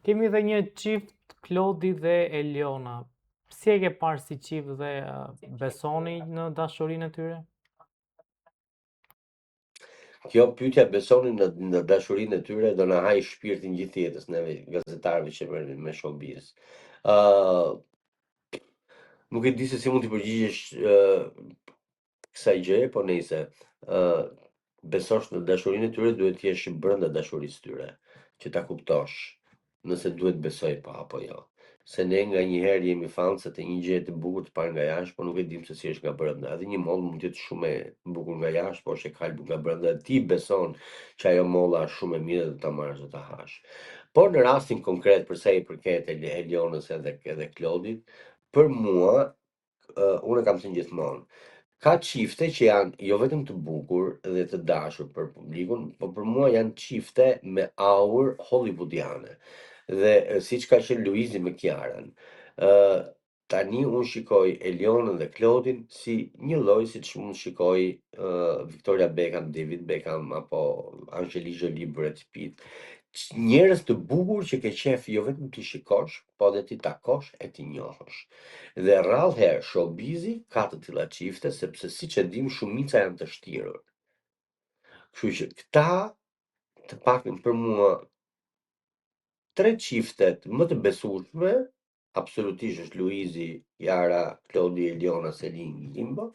Kemi dhe një çift, Klodi dhe Eliona. Si e ke parë si çift dhe besoni në dashurinë e tyre? Kjo pyetja besoni në dashurinë e tyre do na haj shpirtin gjithë jetës neve gazetarëve që merremi me showbiz. ë Nuk e di se si mund të përgjigjesh kësaj gjëje, po nejse. ë Besosh në dashurinë e tyre, duhet të jesh brenda dashurisë tyre, që ta kuptosh nëse duhet besoj pa apo jo. Se ne nga një herë jemi fanse të një gjëje të bukur të parë nga jashtë, po nuk e dim se si është nga brenda. Edhe një mollë mund të jetë shumë e bukur nga jashtë, po është e kalbur nga brenda. Ti beson që ajo molla është shumë e mirë dhe ta marrësh dhe ta hash. Por në rastin konkret për sa i përket Elionës edhe Klodit, për mua, unë kam thënë gjithmonë, ka çifte që janë jo vetëm të bukur dhe të dashur për publikun, por për mua janë çifte me aur hollywoodiane. Dhe siç ka qenë Luizi me Kiarën. Tani unë shikoj Elionën dhe Klodin si një lloj siç unë shikoj Victoria Beckham, David Beckham apo Angelina Jolie, Brad Pitt. Njerëz të bukur që ke qef jo vetëm ti shikosh, po edhe ti takosh e ti njohësh. Dhe rrallë herë showbizi ka të tilla çifte sepse siç e dim shumica janë të shtirur. Kështu që këta të paktën për mua tre çiftet më të besueshme absolutisht është Luizi, Kiara, Klodi, Eliona, Selin, Limbo.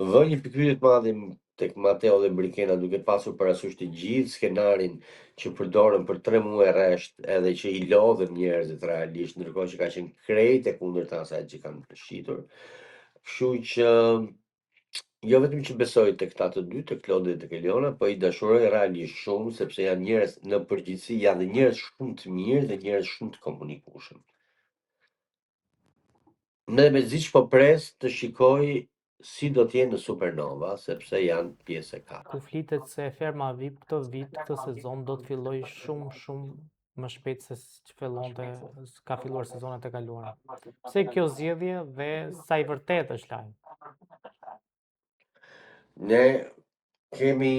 Vë një pikpyetje të madhe tek Mateo dhe Brikena duke pasur parasysh të gjithë skenarin që përdorën për 3 muaj rresht edhe që i lodhën njerëzit realisht, ndërkohë që ka qenë krejt e kundërta asaj që kanë shitur. Kështu që jo vetëm që besoj tek këta të dy, tek Klodi dhe tek Eliona, po i dashuroj realisht shumë sepse janë njerëz në përgjithësi janë dhe njerëz shumë të mirë dhe njerëz shumë të komunikueshëm. Ne me zi po pres të shikoj si do t'jenë në Supernova, sepse janë pjesë e ka. Ku flitet se Ferma VIP këtë vit, këtë sezon do të filloj shumë më shpejt se ka filluar sezonet e kaluara. Pse kjo zgjedhje dhe sa i vërtet është lajm? Ne kemi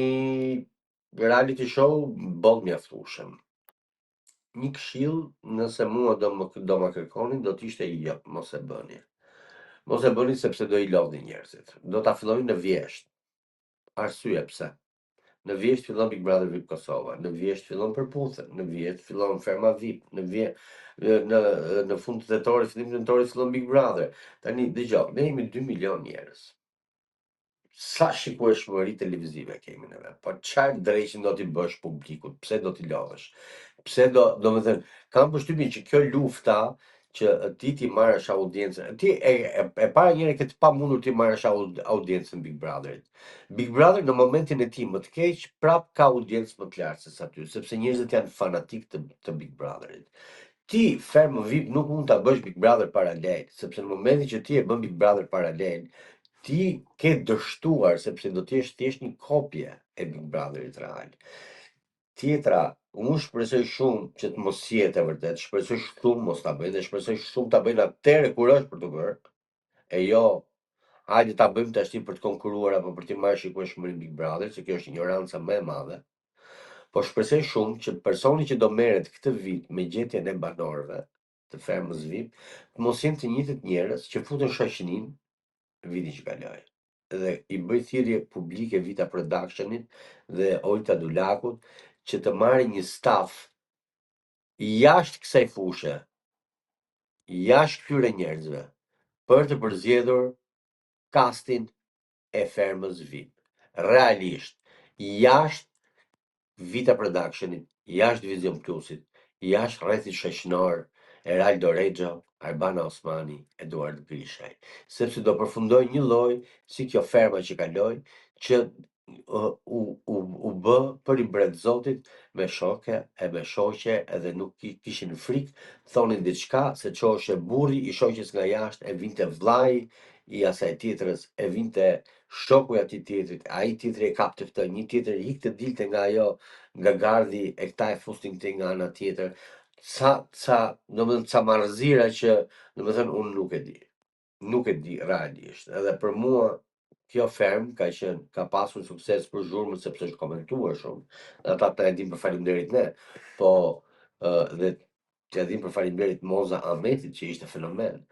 reality show boll mjaftueshëm. Një këshill, nëse mua do më kërkonin, do t'ishte jo, mos e bëni. Mos e bëni sepse do i lodhin njerëzit. Do ta filloni në vjesht. Arsye pse? Në vjesht fillon Big Brother VIP Kosova, në vjesht fillon përputhje, në vjesht fillon Ferma VIP, në fund të tetorit, fillim të tetorit fillon Big Brother. Tani dëgjoj, ne jemi 2 milion njerëz. Sa shikueshmëri televizive kemi neve, po çfarë drejtësi do t'i bësh publikut, pse do t'i lodhësh? Pse domethënë, kam përshtypjen që kjo lufta që ti marrësh audiencën, ti e para njëri ke të pamundur ti marrësh audiencën Big Brotherit. Big Brother në momentin e tij më të keq prap ka audiencë më të lartë se sa ty, sepse njerëzit janë fanatik të Big Brotherit. Ti ferm VIP nuk mund ta bësh Big Brother paralel, sepse në momentin që ti e bën Big Brother paralel, ti ke dështuar sepse do të jesh thjesht një kopje e Big Brotherit real. Tjetra, unë shpresoj shumë që të mos jetë e vërtet, shpresoj shumë mos ta bëjnë dhe shpresoj shumë ta bëjnë atëherë kur është për të bërë. E jo, hajde ta bëjmë tash për të konkuruar apo për të marrë shikueshmërinë Big Brother, se kjo është ignoranca më e madhe. Po shpresoj shumë që personi që do merret këtë vit me gjetjen e banorëve të Fermës VIP, të mos jenë të njëjtët njerëz që futën shoqërinë vitin që kaloi. Dhe i bëj thirrje publike Vita Productionit dhe Olta Dulakut që të marrin një staf jashtë kësaj fushë, jashtë këtyre njerëzve, për të përzgjedhur castin e Fermës VIP. Realisht, jashtë Vita Productionit, jashtë Vision Plusit, jashtë rrethit shoqënor, Eraldo Rexha, Arbana Osmani, Eduard Grishaj. Sepse do përfundoj një lloj si kjo ferma që kaloi, që u bë për i bret Zotit me shoke e me shoqe edhe nuk kishin frikë, thonin diçka se çoheshe burri i shoqes nga jashtë, e vinte vllai i asaj tjetrës, e vinte shoku i atij tjetrit, ai tjetri e kapte këtë, një tjetër ikte dilte nga ajo, nga gardhi e këta e fustin këtej nga ana tjetër. Ca marrëzira që domethënë unë nuk e di realisht. Edhe për mua kjo ferm ka pasur sukses për zhurmën sepse është komentuar shumë. Ata ta e din për faleminderit ne. Po dhe t'ja dim përfaleminderit Moza Ahmetit që ishte fenomen.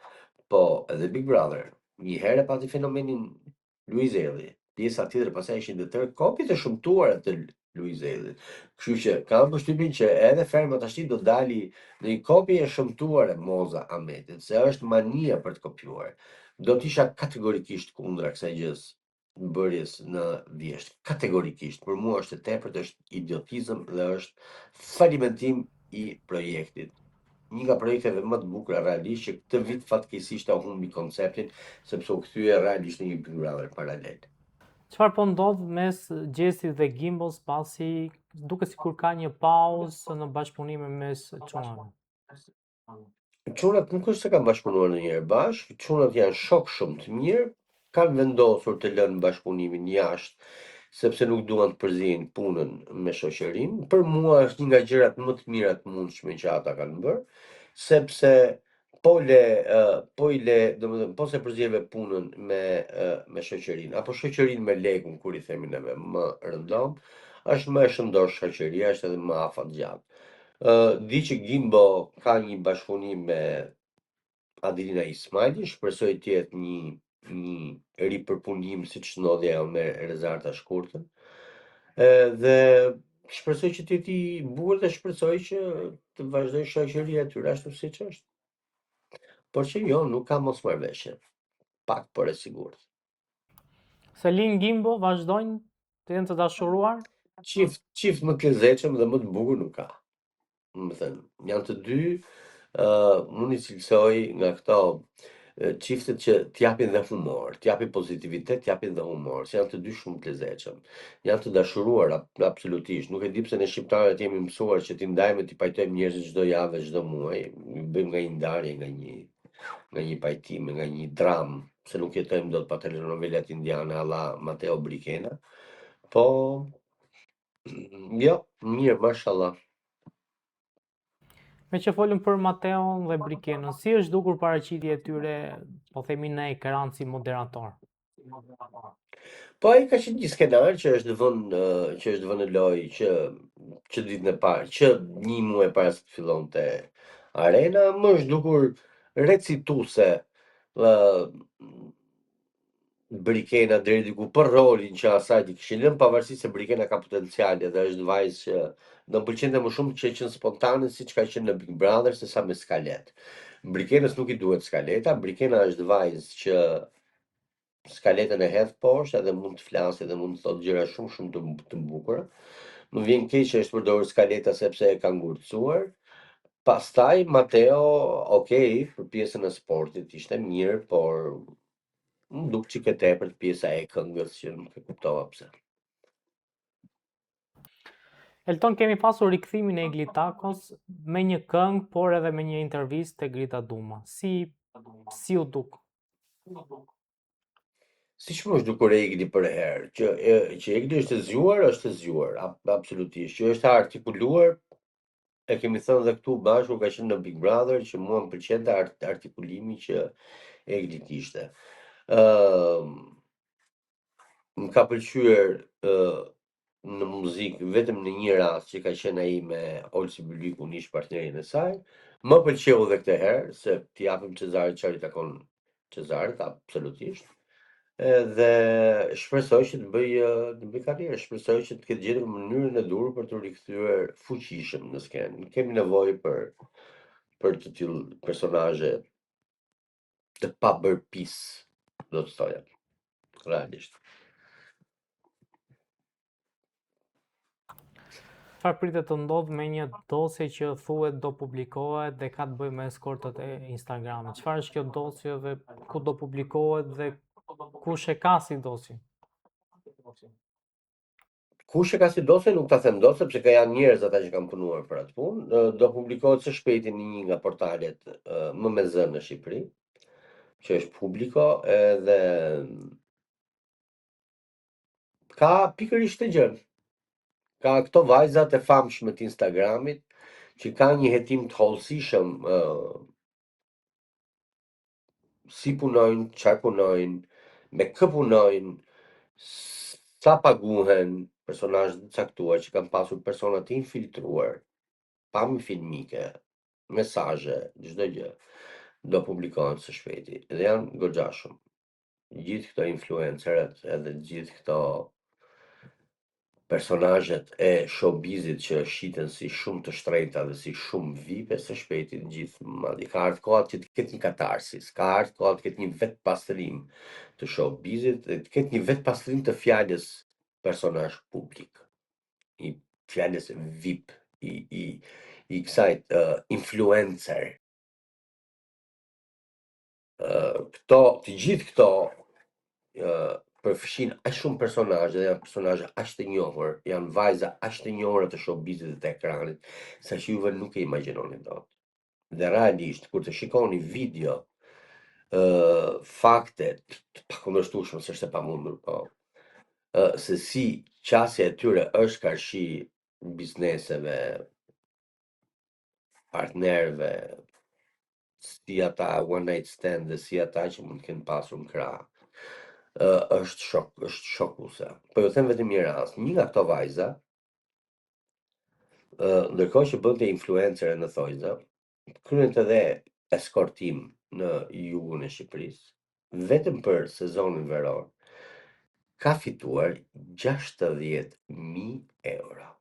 Po edhe Big Brother, një herë e pati fenomenin Luiz Elli. Pjesa tjetër pastaj ishin të tërë kopjet e shëmtuara të Luiz Ellit. Kështu që kam përshtypjen që edhe ferma tash do dali në një kopje e shëmtuar e Moza Ahmetit, se është mania për të kopjuar. Do t'isha kategorikisht kundra kësaj gjës bërjes në vjesht. Kategorikisht. Për mua është e tepërt, është idiotizëm dhe është falimentim i projektit. Një nga projekteve më të bukura realisht që këtë vit fatkeqësisht u humbi konceptin sepse u kthye realisht në një Big Brother paralel. Çfarë po ndodh mes Gjesit dhe Gimbos pasi duket sikur ka një pauzë në bashkëpunimin mes çunave? Çunat nuk është se kanë bashkëpunuar ndonjëherë bashkë, çunat janë shok shumë të mirë, kanë vendosur të lënë bashkëpunimin jashtë sepse nuk duan të përzihen punën me shoqërinë. Për mua është një nga gjërat më të mira të mundshme që ata kanë bërë, sepse po i le, domethënë po se përzihen punën me shoqërinë, apo shoqërinë me lekun, kur i themi neve më rëndom, është më e shëndosh shoqëria, është edhe më afat gjatë. Di që Gimbo ka një bashkëpunim me Adelina Ismailin, shpresoj të jetë një ripërpunim siç ndodhi ajo me Rezarta Shkurtën. Dhe shpresoj që të jetë i bukur dhe shpresoj që të vazhdoj shoqëria e tyre ashtu siç është. Por që jo, nuk ka mosmarrveshje. Pak por e sigurt. Selin Gimbo vazhdojnë të jenë të dashuruar? Qift më të lezetshëm dhe më të bukur nuk ka. Më thënë, janë të dy, unë i cilësoj nga këto çiftet që t'japin dhe humor, t'japin pozitivitet, t'japin dhe humor, se janë të dy shumë të lezetshëm. Janë të dashuruar absolutisht. Nuk e di pse ne shqiptarët jemi mësuar që t'i ndajmë, t'i pajtojmë njerëzit çdo javë, çdo muaj, bëjmë nga një ndarje, nga një pajtim, nga një dram, se nuk jetojmë dot pa telenovelat indiane alla Matteo Brichena. Po jo, mirë, mashallah. Me që folëm për Mateon dhe Brikenën, si është dukur paraqitja e tyre, po themi në ekran si moderator? Po ai ka qenë një skenar që është vënë në lojë që ditën e parë, që një muaj para se të fillonte arena, më është dukur recituese Brikena deri diku për rolin që asaj i kishin lënë, pavarësisht se Brikena ka potenciale dhe është vajzë që do më pëlqente më shumë që qenë spontane siç ka qenë në Big Brother sesa me skalet. Brikenës nuk i duhet skaleta, Brikena është vajzë që skaletën e hedh poshtë edhe mund të flasë dhe mund të thotë gjëra shumë të bukura. Më vjen keq që është përdorur skaleta sepse e ka ngurtësuar. Pastaj Mateo, okay, për pjesën e sportit ishte mirë, por më duk çike tepër pjesa e këngës që nuk e kuptova pse. Elton, kemi pasur rikthimin e Iglitakos me një këngë, por edhe me një intervistë te Grita Duma. Si u duk? Siç më është dukur Egli për herë, që Egli është e zgjuar, absolutisht, që është artikuluar, e kemi thënë dhe këtu bashkë ka qenë në Big Brother, që mua më pëlqente artikulimi që Egli kishte. Më ka pëlqyer në muzikë vetëm në një rast që ka qenë ai me Olsi Bylikun, ish partnerin e saj. Më pëlqeu edhe këtë herë se t'i japim Cezarit çfarë i takon Cezarit, absolutisht. Dhe shpresoj që të bëj karrierë, shpresoj që të ketë gjetur mënyrën e dur për të rikthyer fuqishëm në skenë. Kemi nevojë për të tillë personazhe të pabërpis, do të thoja, realisht. Çfarë pritet të ndodh me një dosje që thuhet do publikohet dhe ka të bëjë me eskortët e Instagramit? Çfarë është kjo dosje dhe ku do publikohet dhe kush e ka si dosje? Kush e ka si dosje nuk ta them dot sepse ka janë njerëz ata që kanë punuar për atë punë. Do publikohet së shpejti në një nga portalet më me zë në Shqipëri, që është publiko, edhe ka pikërisht të gjën. Ka këto vajzat e famshme të Instagramit që ka një hetim të hollësishëm si punojnë, çfarë punojnë, me kë punojnë, sa paguhen, personazhe të caktuar që kanë pasur persona të infiltruar, pamje filmike, mesazhe, çdo gjë do publikohen së shpejti dhe janë goxha shumë. Gjithë këto influencerët edhe gjithë këto personazhet e showbizit që shiten si shumë të shtrenjta dhe si shumë vipe, së shpejti gjithë madje ka ardhur koha që të ketë një katarsis, ka ardhur koha të ketë një vet pastrim të showbizit dhe të ketë një vet pastrim të fjalës personazh publik, i fjalës VIP, i kësaj influencer. Këto, të gjithë këto përfshin aq shumë personazhe, janë personazhe aq të njohur, janë vajza aq të njohura të showbizit dhe të ekranit, sa që juve nuk e imagjinoni dot. Dhe realisht, kur të shikoni video, fakte të pakundërshtueshme, s'është e pamundur, po, se si qasja e tyre është karshi bizneseve, partnerëve, si ata one night stand dhe si ata që mund të kenë pasur në krah. Është shokuese. Po ju them vetëm një rast, një nga këto vajza, ndërkohë që bënte influencer në thojza, kryente edhe eskortim në jugun e Shqipërisë, vetëm për sezonin veror, ka fituar 60.000 euro.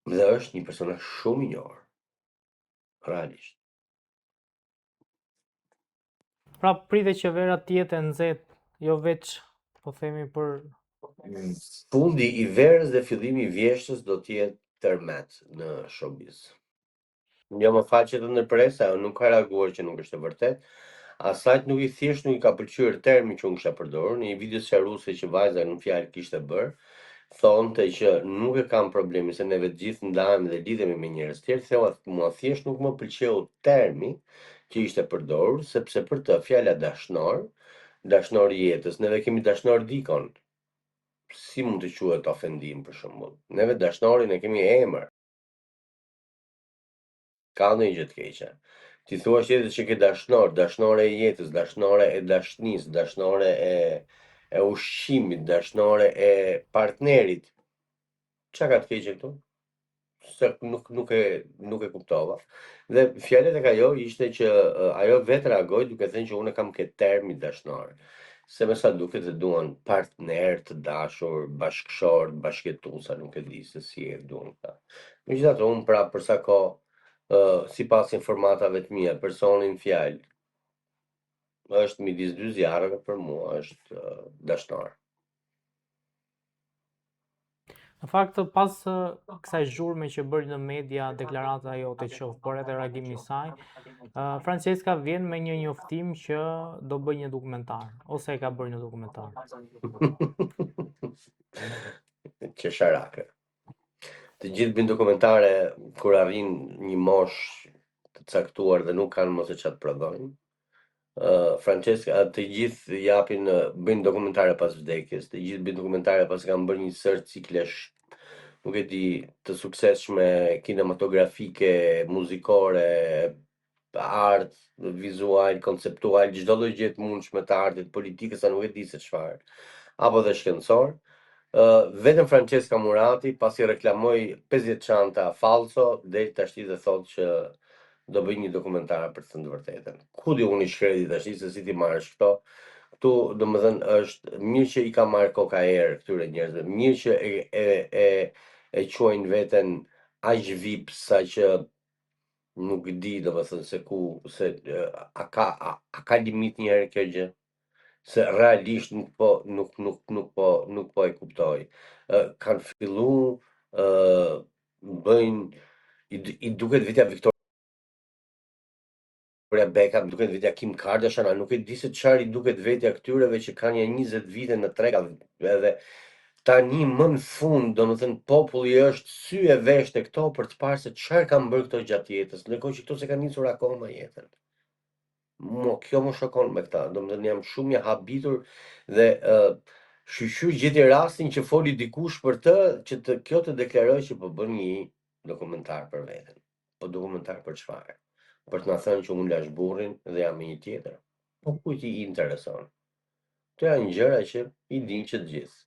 Dhe është një personazh shumë i njohur. Realisht. Pra pritet që vera të jetë e nxehtë, jo veç po themi për Fundi i verës dhe fillimi i vjeshtës do të jetë tërmet në showbiz. Jo më fal që të ndërpres, ajo nuk ka reaguar që nuk është e vërtet. Asajt nuk i thjesht nuk i ka pëlqyer termi që unë kisha përdorur në një video sqaruese që vajza në fjalë kishte bërë, thonte që nuk e kam problemin se neve të gjithë ndahemi dhe lidhemi me njerëz tjerë, theu mua thjesht nuk më pëlqeu termi që ishte përdorur, sepse për të fjala dashnor, dashnor i jetës, neve kemi dashnor dikon. Si mund të quhet ofendim për shembull? Neve dashnorin e kemi emër. Ka ndonjë gjë të keqe. Ti thua tjetër që ke dashnor, dashnore e jetës, dashnore e dashnisë, dashnore e ushqimit, dashnore e partnerit. Çka ka të keqe këtu? Se nuk e kuptova. Dhe fjalet e ajo ishte që ajo vetë reagoi duke thënë që unë kam këtë termi dashnor. Se me sa duket e duan partner të dashur, bashkëshort, bashkëtuesa, nuk e di se si e duan këta. Megjithatë unë pra për sa kohë, sipas informatave të mia, personi në fjalë është midis dy zjarreve, për mua është dashnor. në fakt pas kësaj zhurme që bëri në media deklarata jote qoftë, por edhe reagimi i saj, Francesca vjen me një njoftim që do bëj një dokumentar, ose e ka bërë një dokumentar. Qesharake. Të gjithë bëjnë dokumentare kur arrin një moshë të caktuar dhe nuk kanë mos e çat prodhojnë. Francesca, të gjithë japin, bëjnë dokumentare pas vdekjes, të gjithë bëjnë dokumentare pas kanë bërë një sër ciklesh, nuk e di, të suksesshme kinematografike, muzikore, art, vizual, konceptual, çdo lloj gjë të mundshme të artit, politike, sa nuk e di se çfarë, apo dhe shkencor. Vetëm Francesca Murati, pasi reklamoi 50 çanta falso, del tashti dhe thotë që do bëj një dokumentar për të thënë të vërtetën. Ku di unë i shkreti tash se si ti marrësh këto? Ktu domethënë është mirë që i ka marrë koka erë këtyre njerëzve, mirë që e quajnë veten aq VIP sa që nuk di domethënë se ku se a ka limit një herë kjo gjë? Se realisht nuk po e kuptoj. Kanë fillu bëjnë i duket vetja Victoria Beckham, duket vetja Kim Kardashian, a nuk e di se çfarë i duket vetja këtyreve që kanë 20 vite në treg, edhe tani më në fund, domethënë populli është sy e vesh te këto për të parë se çfarë kanë bërë këto gjatë jetës, ndërkohë që këto se kanë nisur akoma jetën. Kjo më shokon me këta, domethënë jam shumë i habitur dhe shqyr gjeti rastin që foli dikush për të që kjo të deklaroj që po bën një dokumentar për veten. Po dokumentar për çfarë? Për të na thënë që unë lash burrin dhe jam me një tjetër. Po kujt i intereson? Këto janë gjëra që i dinë që të gjithë.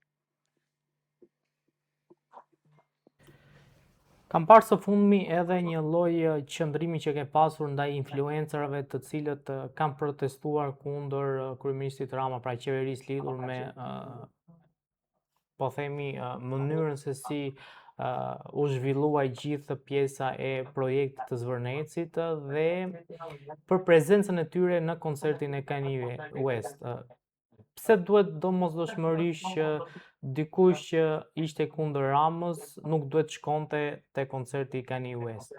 Kam parë së fundmi edhe një lloj qëndrimi që ke pasur ndaj influencerëve të cilët kanë protestuar kundër kryeministit Rama, pra qeverisë lidhur me po themi mënyrën se si u zhvillua gjithë pjesa e projektit të Zvërnecit dhe për prezencën e tyre në koncertin e Kanye West. Pse duhet domosdoshmërisht që dikush që ishte kundër Ramës nuk duhet shkonte te koncerti i Kanye West?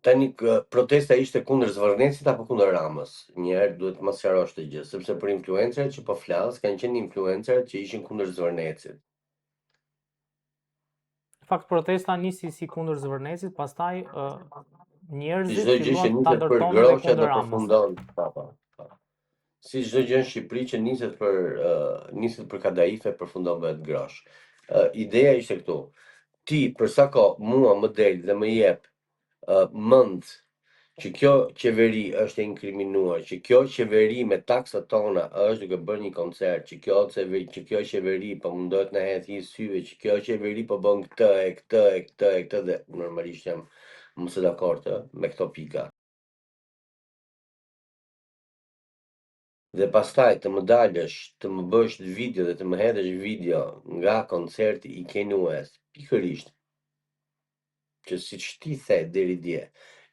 Tani protesta ishte kundër Zvërnecit apo kundër Ramës? Njëherë duhet mos sqarosh të gjë, sepse për influencerët që po flas kanë qenë influencerët që ishin kundër Zvërnecit. Në fakt protesta nisi si kundër Zvërnecit, pastaj njerëzit Çdo gjë që filluan ta niset për ndërtonin dhe groshë kundër do Ramës. përfundon. Si çdo gjë në Shqipëri që niset për kadaife përfundon bëhet grosh. Ideja ishte këtu. Ti për sa kohë mua më del dhe më jep mend që kjo qeveri është e inkriminuar, që kjo qeveri me taksat tona është duke bërë një koncert, që kjo qeveri po mundohet na hedhë një syve, që kjo qeveri po bën këtë dhe normalisht jam mos e dakord me këto pika. Dhe pastaj të më dalësh, të më bësh video dhe të më hedhësh video nga koncerti i Kanye West, pikërisht që siç ti the deri dje,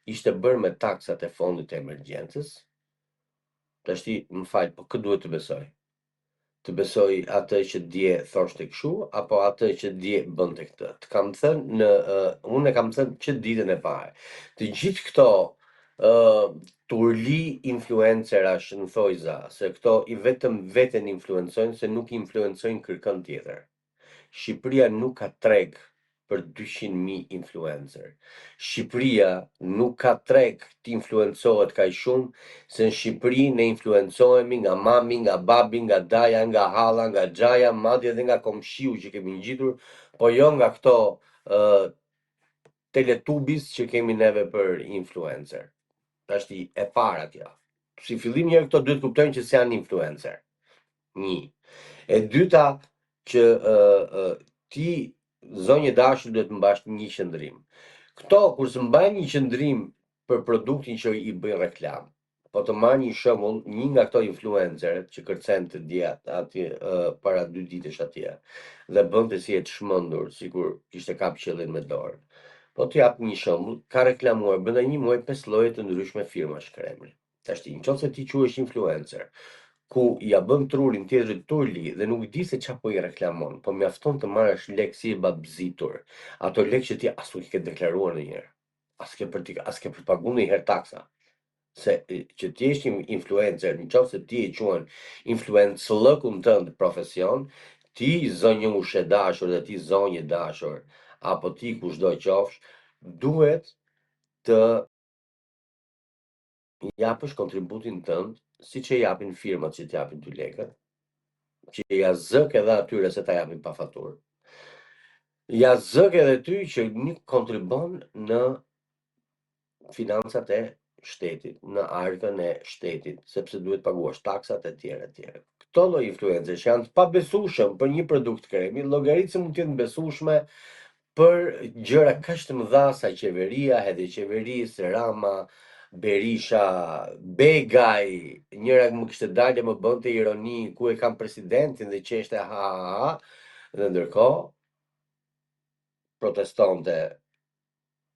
ishte bërë me taksat e fondit të emergjencës. Tashti më fal, po kë duhet të besoj? Të besoj atë që dje thoshte kështu apo atë që dje bënte këtë? Të kam thënë unë e kam thënë që ditën e parë. Të gjithë këto turli influencerash në thojza, se këto i vetëm veten influencojnë, se nuk influencojnë kërkën tjetër. Shqipëria nuk ka treg për 200.000 influencer. Shqipëria nuk ka treg të influencohet kaq shumë, se në Shqipëri ne influencohemi nga mami, nga babi, nga daja, nga halla, nga xhaja, madje edhe nga komshiu që kemi ngjitur, po jo nga këto teletubis që kemi neve për influencer. Tashti e para kjo. Si fillim njërë këto duhet kuptojnë që s'janë influencer. Një. E dyta që ti zonjë dashur duhet mbash një qëndrim. Këto kur së mbajnë një qëndrim për produktin që i bëjnë reklam, po të marrë një shembull, një nga këto influencerët që kërcente djathtë atje para 2 ditësh atje dhe bënte si e të shmendur, sikur kishte kap qellin me dorë. Po të jap një shembull, ka reklamuar brenda një muaji 5 lloje të ndryshme firmash kremi. Tashti, nëse ti quhesh influencer, ku ja bën trurin tjetrit turli dhe nuk di se çfarë po i reklamon, po mjafton të marrësh lekë si e babzitur. Ato lekë që ti as nuk i ke deklaruar ndonjëherë. As ke për paguar ndonjëherë taksa. Se që ti je influencer, nëse ti e quan influencëllëkun tënd profesion, ti zonjë ushë dashur dhe ti zonjë dashur, apo ti kushdo qofsh, duhet të japësh kontributin tënd, siç e japin firmat që t'japin ty lekët, që ja zëk edhe atyre se ta japin pa faturë. Ja zëk edhe ty që nuk kontribon në financat e shtetit, në arkën e shtetit, sepse duhet paguash taksat e tjera e tjera. Këto lloj influencerësh janë të pabesueshëm për një produkt kremi, llogaritë mund të jenë besueshme për gjëra kaq të mëdha sa qeveria, edhe qeverisë, Rama, Berisha, Begaj, njëra më kishte dalë më bënte ironi ku e kam presidentin dhe qeshte ha, dhe ndërkohë protestonte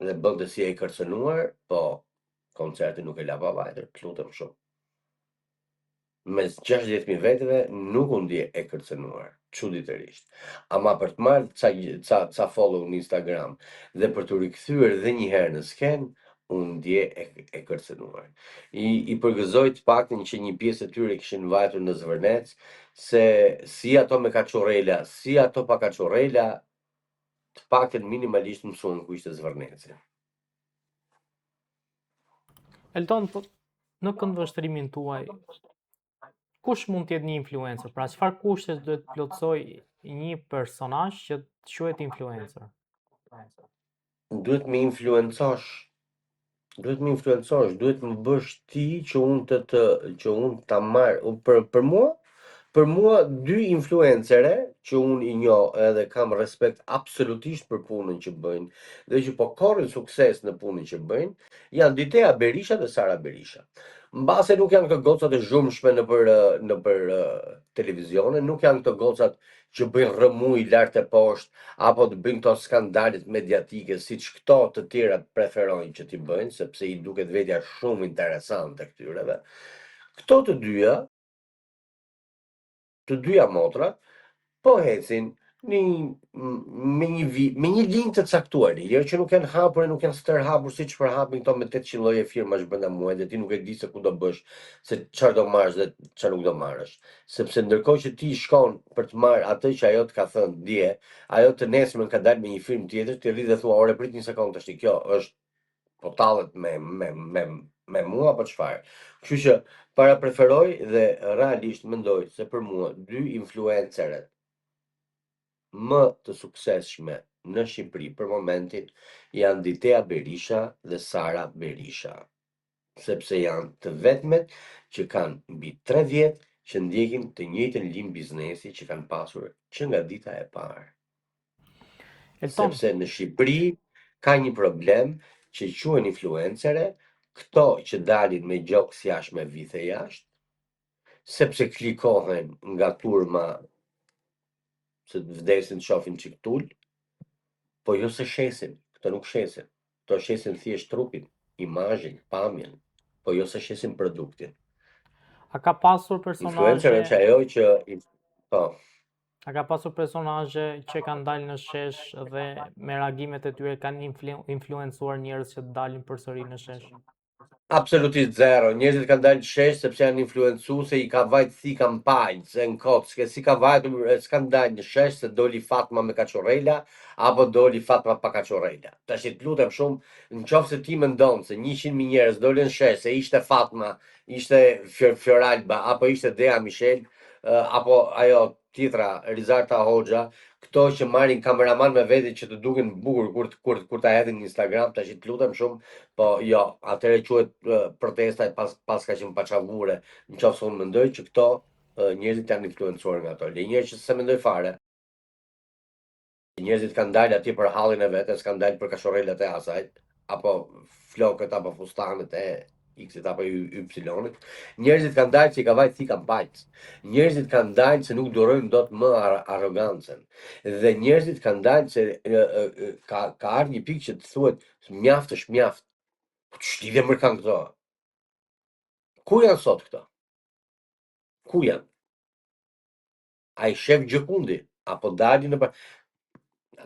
dhe bënte si e kërcënuar, po koncerti nuk e la pa vajtër, lutem shumë. Mes 60.000 vetëve nuk u ndje e kërcënuar, çuditërisht. Ama për të marrë ca follow në Instagram dhe për të rikthyer edhe një herë në sken, unë ndje e kërcënuar. I përgëzoj të paktën që një pjesë e tyre kishin vajtur në Zvërnec, se si ato me kaçurrela, si ato pa kaçurrela, të paktën minimalisht mësuan ku ishte Zvërneci. Elton, në këndvështrimin tuaj, kush mund të jetë një influencer? Pra, çfarë kushtesh duhet të plotësoj një personazh që të quhet influencer? Duhet me influencosh, duhet më bësh ti që unë ta marr për mua, Për mua, dy influencere që unë i njoh edhe kam respekt absolutisht për punën që bëjnë dhe që po korrin sukses në punën që bëjnë, janë Ditea Berisha dhe Sara Berisha. Mbase nuk janë këto gocat e zhurmshme nëpër televizione, nuk janë këto gocat që bëjnë rrëmuj lart e poshtë apo të bëjnë këto skandalet mediatike siç këto të tjerat preferojnë që t'i bëjnë, sepse i duket vetja shumë interesante këtyreve. Këto të dyja motra, po ecin me një linjë të caktuar, jo që nuk janë hapur e nuk janë stërhapur siç përhapin këto me 800 lloje firmash brenda muajit dhe ti nuk e di se ku do bësh, se çfarë do marrësh dhe çfarë nuk do marrësh. Sepse ndërkohë që ti shkon për të marrë atë që ajo të ka thënë dje, ajo të nesërmen ka dalë me një film tjetër, ti rri dhe thua, ore prit një sekond tash, kjo është po tallet me mua apo çfarë. Kështu që para preferoj dhe realisht mendoj se për mua dy influenceret më të suksesshme në Shqipëri për momentin janë Ditea Berisha dhe Sara Berisha, sepse janë të vetmet që kanë mbi 3 vjet që ndjekin të njëjtën linjë biznesi që kanë pasur që nga dita e parë. Elton, Sepse në Shqipëri ka një problem që quhen influencere, këto që dalin me gjoks jashtë me vithe jashtë, sepse klikohen nga turma se të vdesin të shohin çik tul, po jo se shesin, këto nuk shesin. Këto shesin thjesht trupin, imazhin, pamjen, po jo se shesin produktin. a ka pasur Influencer personazhe, është ajo që po, a ka pasur personazhe që kanë dalë në shesh dhe me reagimet e tyre kanë influencuar njerëz që të dalin përsëri në shesh? absolutisht zero. Njerëzit kanë dalë shesh sepse janë influencuese, i ka vajt si kampanjë, se në kockë, si ka vajtur, s'kan dalë në shesh se doli Fatma me kaçorrela apo doli Fatma pa kaçorrela. Tash të lutem shumë, nëse ti mendon se 100.000 njerëz dolën në shesh se ishte Fatma, ishte Fioralba apo ishte Dea Michel, apo ajo tjetra Rizarta Hoxha, këto që marrin kameraman me vete që të duken bukur kur ta hedhin në Instagram, tash të lutem shumë, po jo, atëherë quhet protesta pas ka qenë paçavure, nëse unë mendoj që këto njerëzit janë influencuar nga ato. Le njerëz që se mendoj fare. Njerëzit kanë dalë atje për hallin e vetes, kanë dalë për kashorrelat e asaj, apo flokët apo fustanet e X-it apo Y-it. Njerëzit kanë dalë që i ka vajt si kampanjës. Njerëzit kanë dalë se nuk durojnë dot më arrogancën. Dhe njerëzit kanë dalë se ka ardhur një pikë që të thuhet mjaft është mjaft. Po ç'lidhje më kanë këto? Ku janë sot këto? Ku janë? Ai shef Gjokundi apo dalin në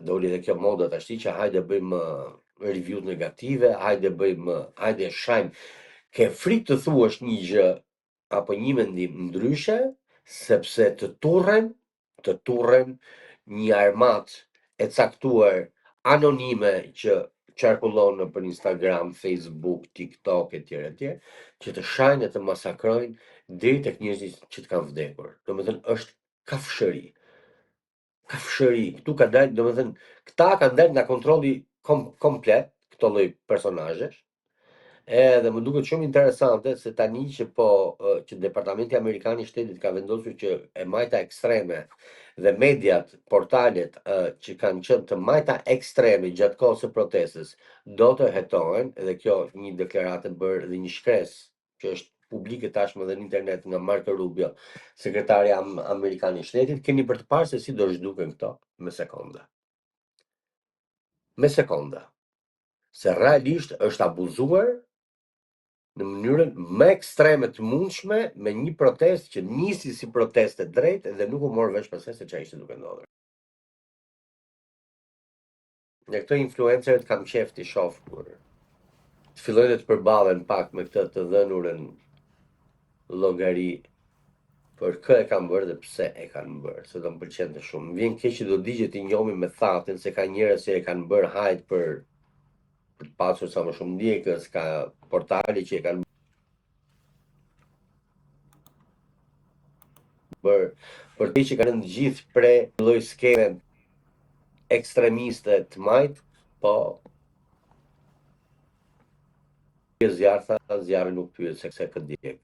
doli dhe kjo moda tash që hajde bëjmë review negative, hajde shajm. Ke frikë të thuash një gjë apo një mendim ndryshe, sepse të turren një armat e caktuar anonime që qarkullon nëpër Instagram, Facebook, TikTok etj, që të shajnë e të masakrojnë deri tek njerëzit që të kanë vdekur. Domethënë është kafshëri. Kafshëri, këtu ka dalë, domethënë, këta kanë dalë nga kontrolli komplet, këto lloj personazhesh. Edhe më duket shumë interesante se tani që që Departamenti Amerikan i Shtetit ka vendosur që e majta ekstreme dhe mediat, portalet që kanë qenë të majta ekstreme gjatë kohës së protestës do të hetohen, dhe kjo një deklaratë bërë dhe një shkresë që është publike tashmë dhe në internet nga Marco Rubio, sekretari Amerikan i Shtetit, keni për të parë se si do zhduken këto me sekonda. Me sekonda. Se realisht është abuzuar në mënyrën më ekstreme të mundshme me një protestë që nisi si protestë drejtë dhe nuk u mor vesh pastaj se çfarë ishte duke ndodhur. Në këto influencerët kam qef të shoh kur të fillojnë të përballen pak me këtë të dhënurën llogari për kë e kanë bërë dhe pse e kanë bërë, se do më pëlqente shumë. Më vjen keq që do digjet i njohim me thatën se ka njerëz që e kanë bërë hajt për të pasur sa më shumë ndjekës, ka portale që e kanë bërë për të që kanë të gjithë pre lloj skeme ekstremiste të majt, po zjarri nuk pyet se këtë djeg.